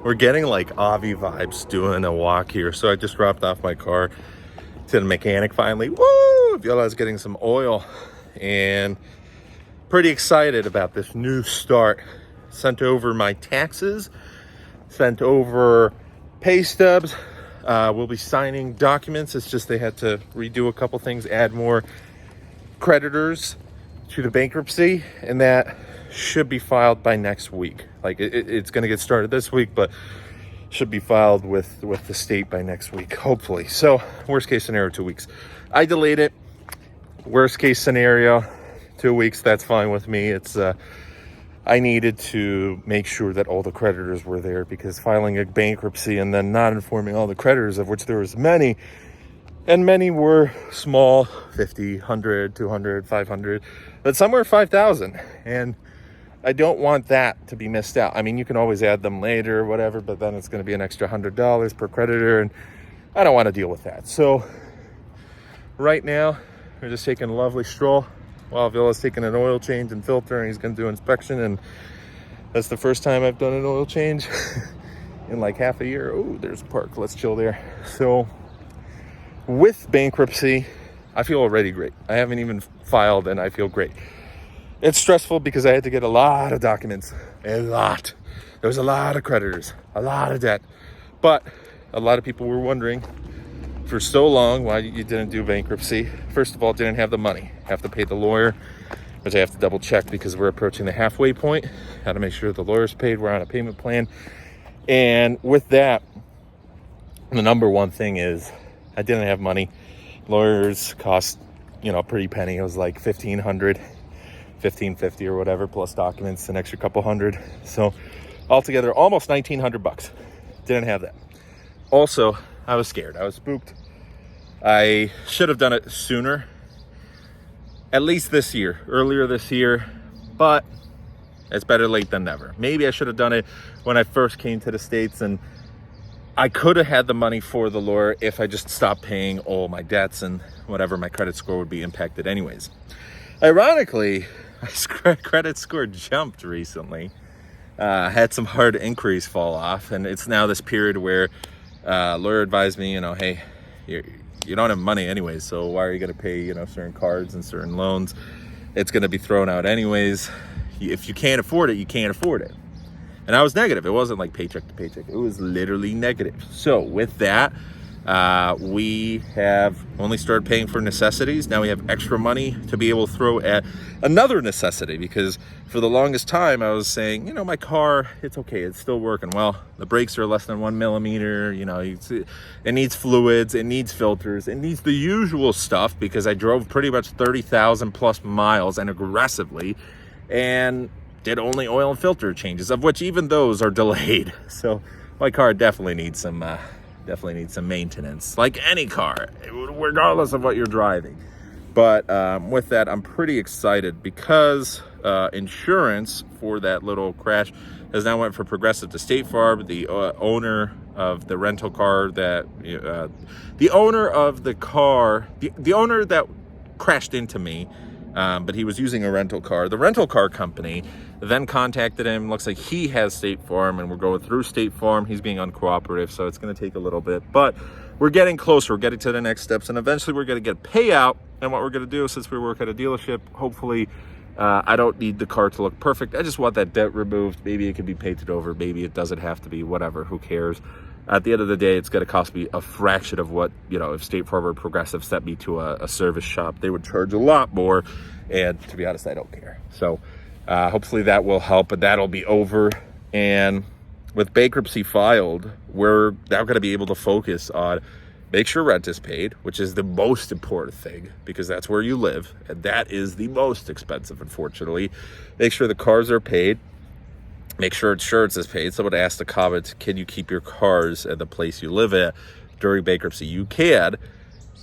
We're getting like Avi vibes doing a walk here. So I just dropped off my car to the mechanic finally. Woo! Viola's getting some oil and pretty excited about this new start. Sent over my taxes, sent over pay stubs. We'll be signing documents. It's just they had to redo a couple things, add more creditors to the bankruptcy, and that should be filed by next week. Like it's going to get started this week, but should be filed with the state by next week, hopefully. So worst case scenario, 2 weeks. I delayed it. Worst case scenario, 2 weeks. That's fine with me. It's I needed to make sure that all the creditors were there, because filing a bankruptcy and then not informing all the creditors, of which there was many, and many were small, 50, 100, 200, 500, but some were 5,000. And I don't want that to be missed out. I mean, you can always add them later or whatever, but then it's going to be an extra $100 per creditor, and I don't want to deal with that. So right now, we're just taking a lovely stroll while Villa's taking an oil change and filter, and he's going to do inspection. And that's the first time I've done an oil change in like half a year. Oh, there's a park. Let's chill there. So with bankruptcy, I feel already great. I haven't even filed, and I feel great. It's stressful because I had to get a lot of documents. A lot. There was a lot of creditors, a lot of debt. But a lot of people were wondering for so long why you didn't do bankruptcy. First of all, didn't have the money. Have to pay the lawyer, which I have to double check because we're approaching the halfway point. How to make sure the lawyer's paid. We're on a payment plan. And with that, the number one thing is I didn't have money. Lawyers cost, a pretty penny. It was like $1,500, $1,550 or whatever, plus documents, an extra couple hundred. So altogether, almost $1,900. Didn't have that. Also, I was scared. I was spooked. I should have done it sooner. At least this year, earlier this year, but it's better late than never. Maybe I should have done it when I first came to the States, and I could have had the money for the lawyer if I just stopped paying all my debts, and whatever, my credit score would be impacted anyways. Ironically, my credit score jumped recently. Had some hard inquiries fall off, and it's now this period where lawyer advised me, hey, you don't have money anyways, so why are you going to pay, certain cards and certain loans? It's going to be thrown out anyways. If you can't afford it, you can't afford it. And I was negative. It wasn't like paycheck to paycheck. It was literally negative. So with that, we have only started paying for necessities. Now we have extra money to be able to throw at another necessity, because for the longest time I was saying, my car, it's okay, it's still working. Well, the brakes are less than 1 millimeter. It needs fluids, it needs filters, it needs the usual stuff, because I drove pretty much 30,000 plus miles and aggressively, and did only oil and filter changes, of which even those are delayed. So my car definitely needs some maintenance, like any car, regardless of what you're driving. But with that, I'm pretty excited because insurance for that little crash has now went from Progressive to State Farm. The owner of the rental car that the owner that crashed into me, but he was using a rental car. The rental car company then contacted him. Looks like he has State Farm, and we're going through State Farm. He's being uncooperative, so it's going to take a little bit, but we're getting closer. We're getting to the next steps, and eventually we're going to get a payout. And what we're going to do, since we work at a dealership, hopefully I don't need the car to look perfect. I just want that debt removed. Maybe it can be painted over. Maybe it doesn't have to be. Whatever. Who cares? At the end of the day, it's going to cost me a fraction of what, if State Farm or Progressive sent me to a service shop, they would charge a lot more. And to be honest, I don't care. So hopefully that will help, but that'll be over. And with bankruptcy filed, we're now going to be able to focus on make sure rent is paid, which is the most important thing, because that's where you live, and that is the most expensive, unfortunately. Make sure the cars are paid. Make sure insurance is paid. Someone asked the comment, can you keep your cars at the place you live at during bankruptcy? You can.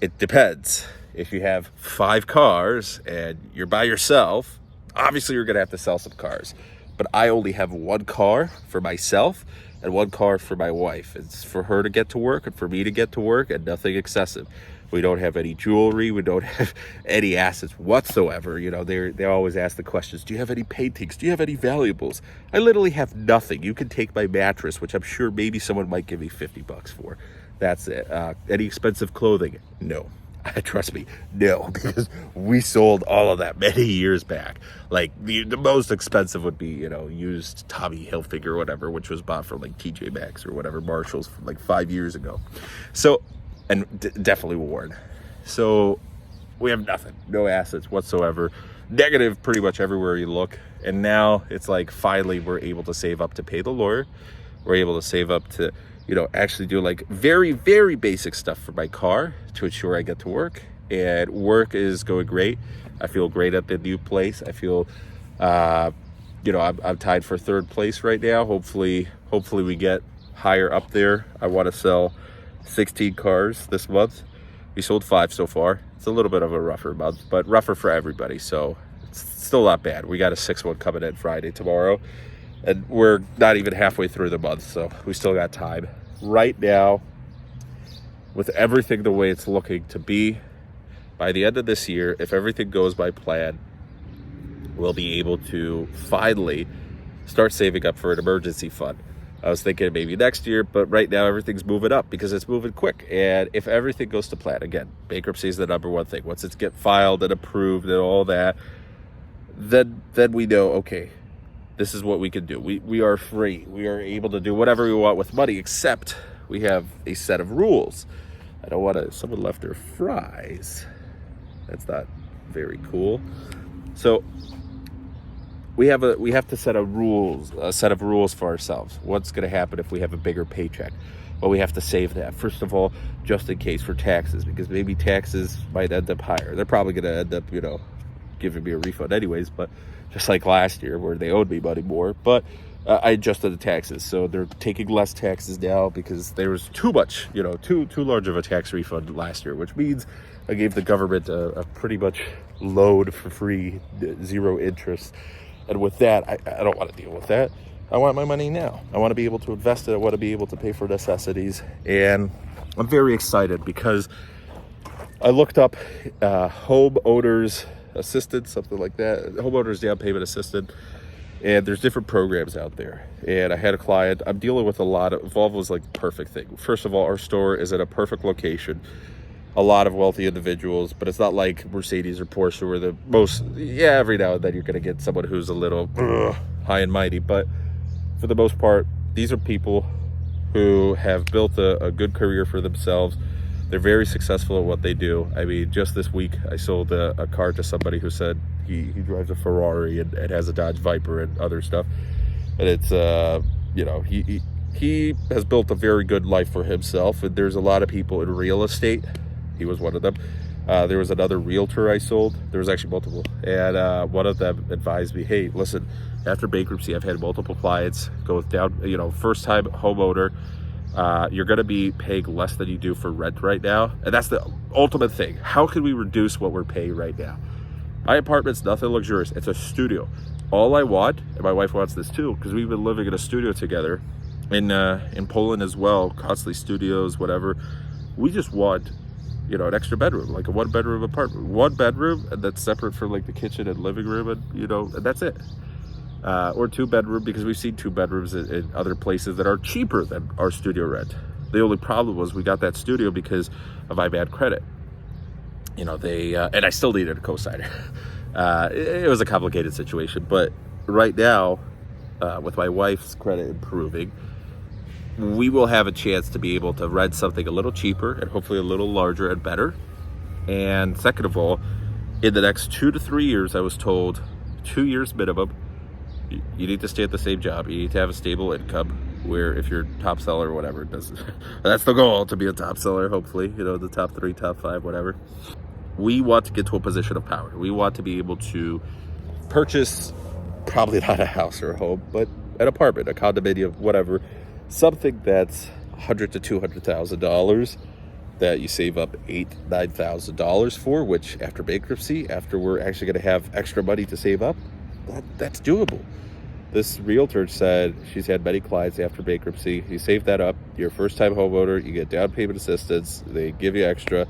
It depends. If you have 5 cars and you're by yourself, obviously you're going to have to sell some cars. But I only have 1 car for myself and 1 car for my wife. It's for her to get to work and for me to get to work, and nothing excessive. We don't have any jewelry. We don't have any assets whatsoever. You know, they always ask the questions, do you have any paintings? Do you have any valuables? I literally have nothing. You can take my mattress, which I'm sure maybe someone might give me $50 for. That's it. Any expensive clothing? No. Trust me, no, because we sold all of that many years back. Like the most expensive would be, you know, used Tommy Hilfiger or whatever, which was bought from like TJ Maxx or whatever, Marshalls from like 5 years ago. So, and definitely worn. So we have nothing, no assets whatsoever. Negative pretty much everywhere you look. And now it's like finally we're able to save up to pay the lawyer. We're able to save up to, you know, actually do like very, very basic stuff for my car to ensure I get to work. And work is going great. I feel great at the new place. I feel, you know, I'm tied for 3rd place right now. Hopefully we get higher up there. I want to sell 16 cars this month. We sold 5 so far. It's a little bit of a rougher month, but rougher for everybody. So it's still not bad. We got a 6th one coming in Friday tomorrow. And we're not even halfway through the month, so we still got time. Right now, with everything the way it's looking to be, by the end of this year, if everything goes by plan, we'll be able to finally start saving up for an emergency fund. I was thinking maybe next year, but right now everything's moving up because it's moving quick. And if everything goes to plan, again, bankruptcy is the number one thing. Once it's get filed and approved and all that, then we know, okay, this is what we can do. We are free. We are able to do whatever we want with money, except we have a set of rules. I don't want to, someone left their fries. That's not very cool. So we have to set a set of rules for ourselves. What's going to happen if we have a bigger paycheck? Well, we have to save that. First of all, just in case for taxes, because maybe taxes might end up higher. They're probably going to end up, you know, giving me a refund anyways, but just like last year where they owed me money more, but I adjusted the taxes. So they're taking less taxes now because there was too much, you know, too large of a tax refund last year, which means I gave the government a pretty much load for free, 0 interest. And with that, I don't want to deal with that. I want my money now. I want to be able to invest it. I want to be able to pay for necessities. And I'm very excited because I looked up homeowners assistance, something like that, homeowners down payment assistance, and there's different programs out there. And I had a client, I'm dealing with a lot of, Volvo was like the perfect thing. First of all, our store is at a perfect location, a lot of wealthy individuals, but it's not like Mercedes or Porsche where the most, every now and then you're going to get someone who's a little high and mighty, but for the most part, these are people who have built a good career for themselves. They're very successful at what they do. I mean, just this week, I sold a car to somebody who said he drives a Ferrari and has a Dodge Viper and other stuff. And it's, you know, he has built a very good life for himself. And there's a lot of people in real estate. He was one of them. There was another realtor I sold. There was actually multiple. And one of them advised me, hey, listen, after bankruptcy, I've had multiple clients go down, you know, first-time homeowner. You're going to be paying less than you do for rent right now. And that's the ultimate thing. How can we reduce what we're paying right now? My apartment's nothing luxurious. It's a studio. All I want, and my wife wants this too, because we've been living in a studio together in Poland as well, costly studios, whatever. We just want, you know, an extra bedroom, like a 1-bedroom apartment. 1 bedroom, and that's separate from like the kitchen and living room, and, you know, and that's it. Or 2-bedroom, because we've seen 2 bedrooms in other places that are cheaper than our studio rent. The only problem was we got that studio because of my bad credit. You know, they, and I still needed a co-signer. It was a complicated situation, but right now, with my wife's credit improving, we will have a chance to be able to rent something a little cheaper and hopefully a little larger and better. And second of all, in the next 2 to 3 years, I was told 2 years minimum, you need to stay at the same job. You need to have a stable income where if you're top seller or whatever, that's the goal, to be a top seller, hopefully, you know, the top 3, top 5, whatever. We want to get to a position of power. We want to be able to purchase, probably not a house or a home, but an apartment, a condominium, whatever, something that's $100,000 to $200,000 that you save up $8,000, $9,000 for, which after bankruptcy, after we're actually going to have extra money to save up, that's doable. This realtor said she's had many clients after bankruptcy. You save that up, you're a first-time homeowner, you get down payment assistance, they give you extra,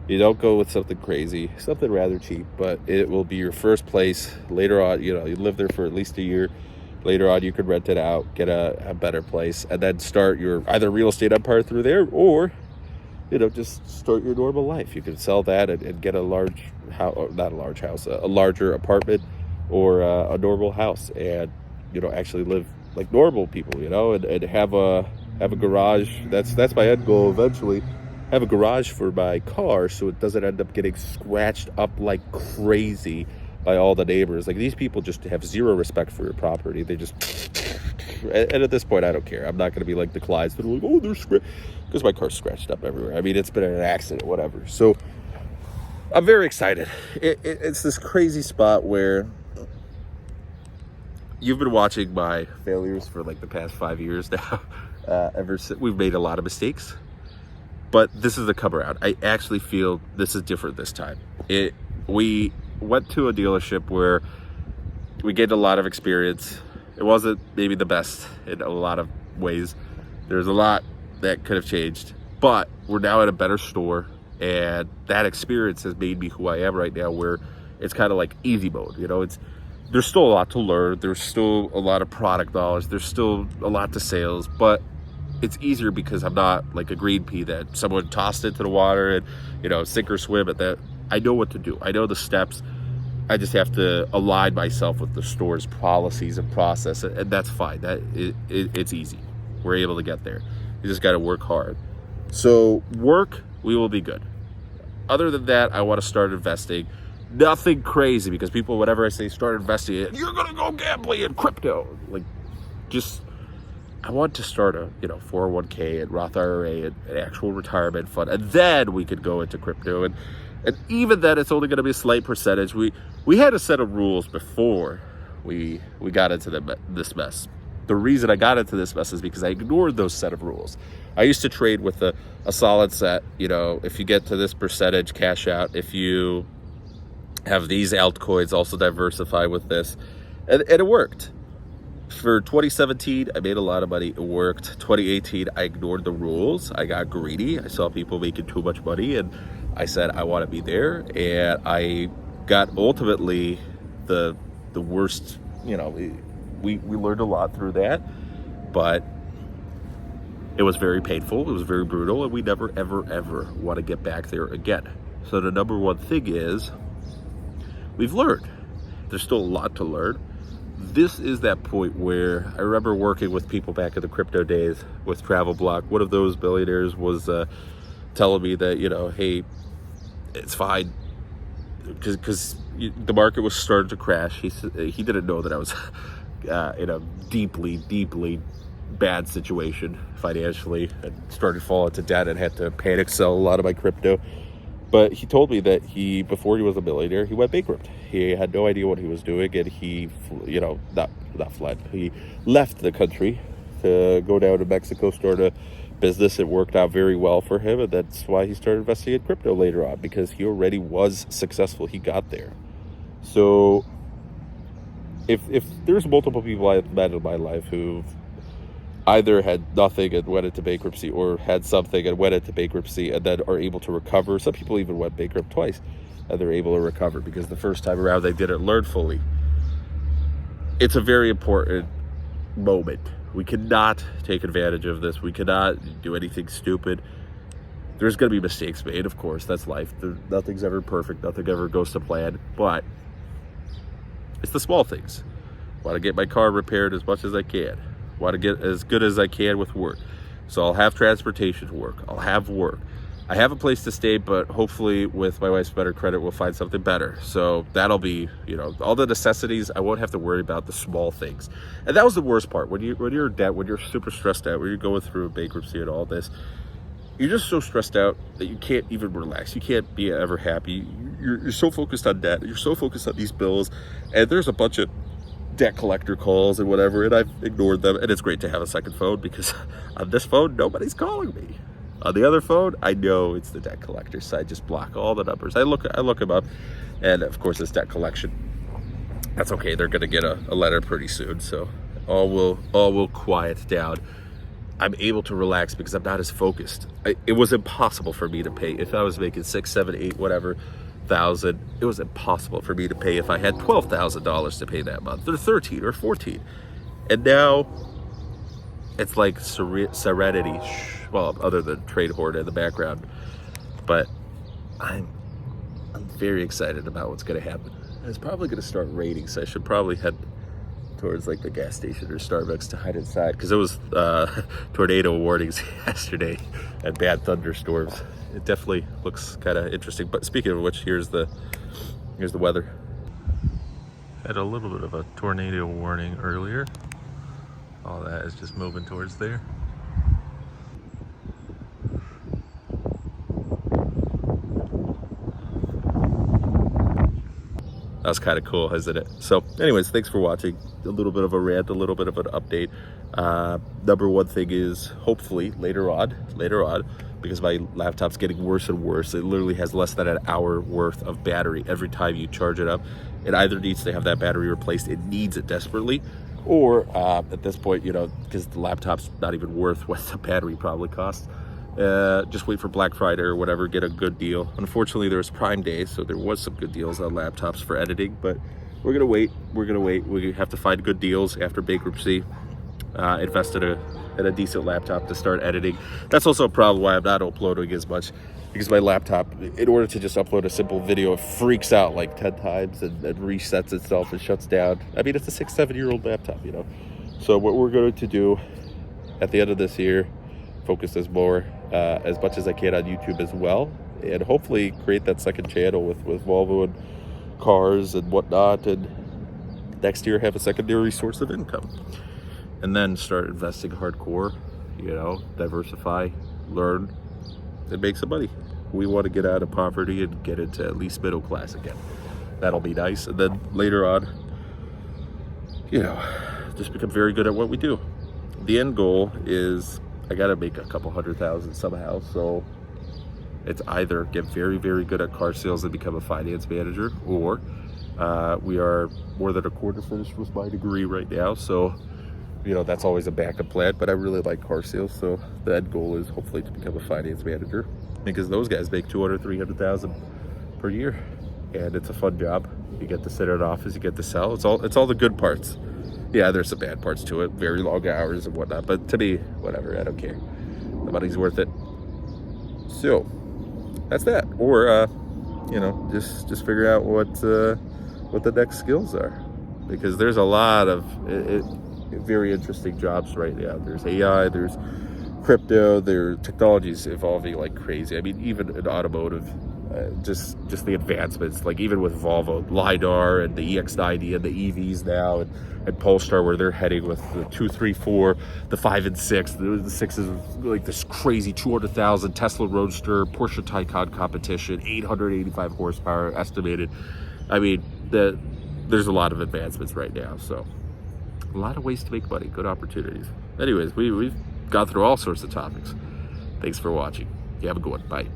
You don't go with something crazy, something rather cheap, but it will be your first place. Later on, you live there for at least a year. Later on, you could rent it out, get a better place, and then start your either real estate empire through there, or just start your normal life. You can sell that and get a large house, not a large house, a larger apartment, or a normal house, and actually live like normal people, and have a garage. That's my end goal eventually. Have a garage for my car so it doesn't end up getting scratched up like crazy by all the neighbors. Like, these people just have zero respect for your property. They just, and at this point, I don't care. I'm not going to be like the Clydes that are like, oh, they're scratched, because my car's scratched up everywhere. I mean, it's been an accident, whatever. So I'm very excited. It's this crazy spot where you've been watching my failures for like the past 5 years now. Ever since we've made a lot of mistakes, but this is the come around. I actually feel this is different this time. We went to a dealership where we gained a lot of experience. It wasn't maybe the best in a lot of ways. There's a lot that could have changed, but we're now at a better store, and that experience has made me who I am right now, where it's kind of like easy mode. There's still a lot to learn. There's still a lot of product knowledge. There's still a lot to sales, but it's easier because I'm not like a green pea that someone tossed into the water and, sink or swim at that. I know what to do. I know the steps. I just have to align myself with the store's policies and process, and that's fine. It's easy. We're able to get there. You just got to work hard. So we will be good. Other than that, I want to start investing. Nothing crazy, because people, whenever I say start investing, you're going to go gambling in crypto. I want to start a 401k and Roth IRA and an actual retirement fund, and then we could go into crypto. And even then, it's only going to be a slight percentage. We had a set of rules before we got into this mess. The reason I got into this mess is because I ignored those set of rules. I used to trade with a solid set. If you get to this percentage, cash out. If you have these altcoins, also diversify with this, and it worked. For 2017, I made a lot of money. It worked. 2018, I ignored the rules. I got greedy. I saw people making too much money, and I said, I want to be there. And I got ultimately the worst. We learned a lot through that, but it was very painful. It was very brutal, and we never, ever, ever want to get back there again. So the number one thing is, we've learned. There's still a lot to learn. This is that point where I remember working with people back in the crypto days with Travel Block. One of those billionaires was telling me that, hey, it's fine, because the market was starting to crash. He didn't know that I was in a deeply, deeply bad situation financially, and started to fall into debt and had to panic sell a lot of my crypto. But he told me that before he was a millionaire, he went bankrupt. He had no idea what he was doing, and he, not fled. He left the country to go down to Mexico, start a business. It worked out very well for him, and that's why he started investing in crypto later on, because he already was successful. He got there. So if there's multiple people I've met in my life who've either had nothing and went into bankruptcy, or had something and went into bankruptcy and then are able to recover. Some people even went bankrupt twice, and they're able to recover because the first time around they didn't learn fully. It's a very important moment. We cannot take advantage of this. We cannot do anything stupid. There's going to be mistakes made, of course. That's life. Nothing's ever perfect. Nothing ever goes to plan. But it's the small things. I want to get my car repaired as much as I can. Want to get as good as I can with work. So I'll have transportation to work. I'll have work. I have a place to stay, but hopefully with my wife's better credit, we'll find something better. So that'll be, all the necessities. I won't have to worry about the small things. And that was the worst part. When you're in debt, when you're super stressed out, when you're going through bankruptcy and all this, you're just so stressed out that you can't even relax. You can't be ever happy. You're so focused on debt. You're so focused on these bills. And there's a bunch of debt collector calls and whatever, and I've ignored them. And it's great to have a second phone, because on this phone, nobody's calling me. On the other phone, I know it's the debt collector, so I just block all the numbers. I look them up, and of course it's debt collection. That's okay. They're going to get a letter pretty soon, so all will quiet down. I'm able to relax because I'm not as focused. It was impossible for me to pay if I was making 6, 7, 8, whatever thousand. It was impossible for me to pay if I had $12,000 to pay that month, or 13 or 14. And now it's like serenity. Well, other than trade horde in the background, but I'm very excited about what's going to happen. It's probably going to start raining, so I should probably head towards like the gas station or Starbucks to hide inside, because it was tornado warnings yesterday and bad thunderstorms. It definitely looks kind of interesting. But speaking of which, here's the weather. Had a little bit of a tornado warning earlier. All that is just moving towards there. That was kind of cool, isn't it? So anyways, thanks for watching. A little bit of a rant, a little bit of an update. Number one thing is, hopefully later on, because my laptop's getting worse and worse. It literally has less than an hour worth of battery every time you charge it up. It either needs to have that battery replaced, it needs it desperately, or at this point, you know, because the laptop's not even worth what the battery probably costs, just wait for Black Friday or whatever, get a good deal. Unfortunately, there was Prime Day, so there was some good deals on laptops for editing, but we're gonna wait. We have to find good deals after bankruptcy. Invest in a decent laptop to start editing. That's also a problem why I'm not uploading as much, because my laptop, in order to just upload a simple video, it freaks out like 10 times and resets itself and shuts down. I mean, it's a 6, 7-year-old laptop, you know. So what we're going to do at the end of this year, focus as much as I can on YouTube as well, and hopefully create that second channel with Volvo and cars and whatnot, and next year have a secondary source of income, and then start investing hardcore, you know, diversify, learn, and make some money. We want to get out of poverty and get into at least middle class again. That'll be nice. And then later on, you know, just become very good at what we do. The end goal is I got to make a couple $100,000 somehow. So it's either get very, very good at car sales and become a finance manager, or we are more than a quarter finished with my degree right now. So, you know, that's always a backup plan, but I really like car sales. So the end goal is hopefully to become a finance manager, because those guys make $200,000, $300,000 per year. And it's a fun job. You get to sit in an office, you get to sell. It's all the good parts. Yeah, there's some bad parts to it, very long hours and whatnot, but to me, whatever, I don't care. The money's worth it. So that's that. Or you know, just figure out what the next skills are, because there's a lot of very interesting jobs right now. There's AI, there's crypto, their technology's evolving like crazy. I mean, even in automotive, just the advancements, like even with Volvo, LiDAR and the EX90 and the EVs now, and Polestar, where they're heading with the 2, 3, 4, the 5 and 6. The 6 is like this crazy 200,000 Tesla Roadster, Porsche Taycan competition, 885 horsepower estimated. I mean, there's a lot of advancements right now, so a lot of ways to make money, good opportunities. Anyways, we've gone through all sorts of topics. Thanks for watching. You have a good one. Bye.